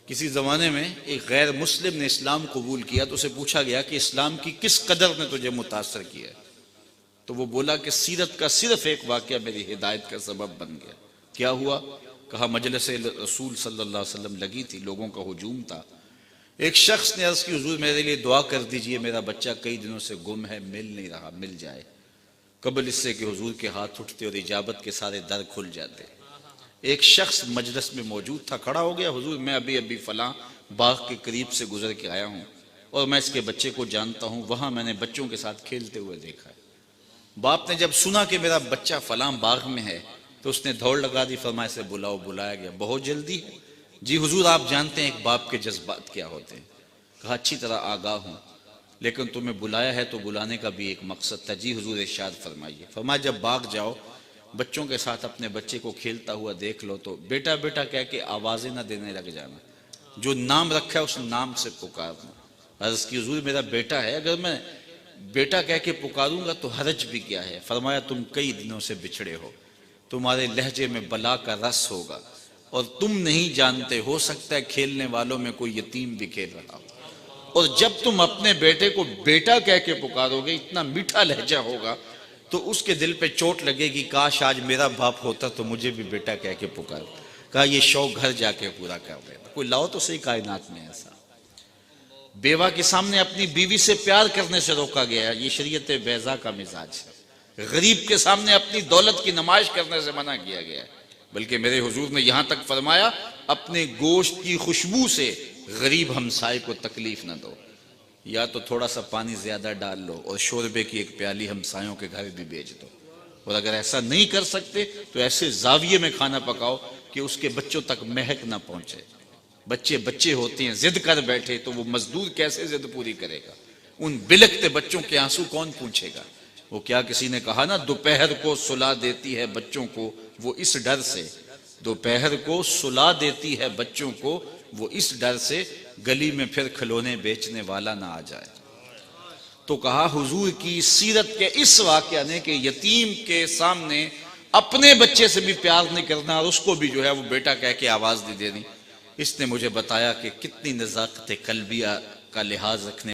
کسی زمانے میں ایک غیر مسلم نے اسلام قبول کیا تو اسے پوچھا گیا کہ اسلام کی کس قدر نے تجھے متاثر کیا ہے؟ تو وہ بولا کہ سیرت کا صرف ایک واقعہ میری ہدایت کا سبب بن گیا۔ کیا ہوا؟ کہا مجلس رسول صلی اللہ علیہ وسلم لگی تھی، لوگوں کا ہجوم تھا، ایک شخص نے عرض کی حضور میرے لیے دعا کر دیجئے، میرا بچہ کئی دنوں سے گم ہے، مل نہیں رہا، مل جائے۔ قبل اس سے کہ حضور کے ہاتھ اٹھتے اور اجابت کے سارے در کھل جاتے، ایک شخص مجلس میں موجود تھا، کھڑا ہو گیا، حضور میں ابھی فلاں باغ کے قریب سے گزر کے آیا ہوں اور میں اس کے بچے کو جانتا ہوں، وہاں میں نے بچوں کے ساتھ کھیلتے ہوئے دیکھا ہے۔ باپ نے جب سنا کہ میرا بچہ فلاں باغ میں ہے تو اس نے دوڑ لگا دی، فرمایا اسے بلاؤ۔ بلایا گیا، بہت جلدی ہے؟ جی حضور آپ جانتے ہیں ایک باپ کے جذبات کیا ہوتے ہیں۔ کہا اچھی طرح آگاہ ہوں، لیکن تمہیں بلایا ہے تو بلانے کا بھی ایک مقصد تھا۔ جی حضور ارشاد فرمائیے۔ فرمایا جب باغ جاؤ بچوں کے ساتھ اپنے بچے کو کھیلتا ہوا دیکھ لو تو بیٹا بیٹا کہہ کے آوازیں نہ دینے لگ جانا، جو نام رکھا ہے اس نام سے پکارنا۔ عرض کی حضور میرا بیٹا ہے، اگر میں بیٹا کہہ کے پکاروں گا تو حرج بھی کیا ہے؟ فرمایا تم کئی دنوں سے بچھڑے ہو، تمہارے لہجے میں بلا کا رس ہوگا اور تم نہیں جانتے، ہو سکتا ہے کھیلنے والوں میں کوئی یتیم بھی کھیل رہا ہو، اور جب تم اپنے بیٹے کو بیٹا کہہ کے پکارو گے، اتنا میٹھا لہجہ ہوگا تو اس کے دل پہ چوٹ لگے گی، کاش آج میرا باپ ہوتا تو مجھے بھی بیٹا کہہ کے پکار۔ کہا یہ شوق گھر جا کے پورا کر رہے ہیں، کوئی لاؤ تو صحیح کائنات میں ایسا۔ بیوہ کے سامنے اپنی بیوی سے پیار کرنے سے روکا گیا، یہ شریعت بیضا کا مزاج ہے۔ غریب کے سامنے اپنی دولت کی نمائش کرنے سے منع کیا گیا ہے، بلکہ میرے حضور نے یہاں تک فرمایا اپنے گوشت کی خوشبو سے غریب ہمسائے کو تکلیف نہ دو، یا تو تھوڑا سا پانی زیادہ ڈال لو اور شوربے کی ایک پیالی ہمسایوں کے گھر بھی بیچ دو، اور اگر ایسا نہیں کر سکتے تو ایسے زاویے میں کھانا پکاؤ کہ اس کے بچوں تک مہک نہ پہنچے۔ بچے ہوتے ہیں ضد کر بیٹھے تو وہ مزدور کیسے ضد پوری کرے گا؟ ان بلکتے بچوں کے آنسو کون پوچھے گا؟ وہ کیا کسی نے کہا نا دوپہر کو سلا دیتی ہے بچوں کو وہ اس ڈر سے، دوپہر کو سلا دیتی ہے بچوں کو وہ اس ڈر سے گلی میں پھر کھلونے بیچنے والا نہ آ جائے۔ تو کہا حضور کی سیرت کے اس واقعہ نے کہ یتیم کے سامنے اپنے بچے سے بھی پیار نہیں کرنا اور اس کو بھی جو ہے وہ بیٹا کہہ کے آواز نہیں دینی، اس نے مجھے بتایا کہ کتنی نزاکت قلبیہ کا لحاظ رکھنے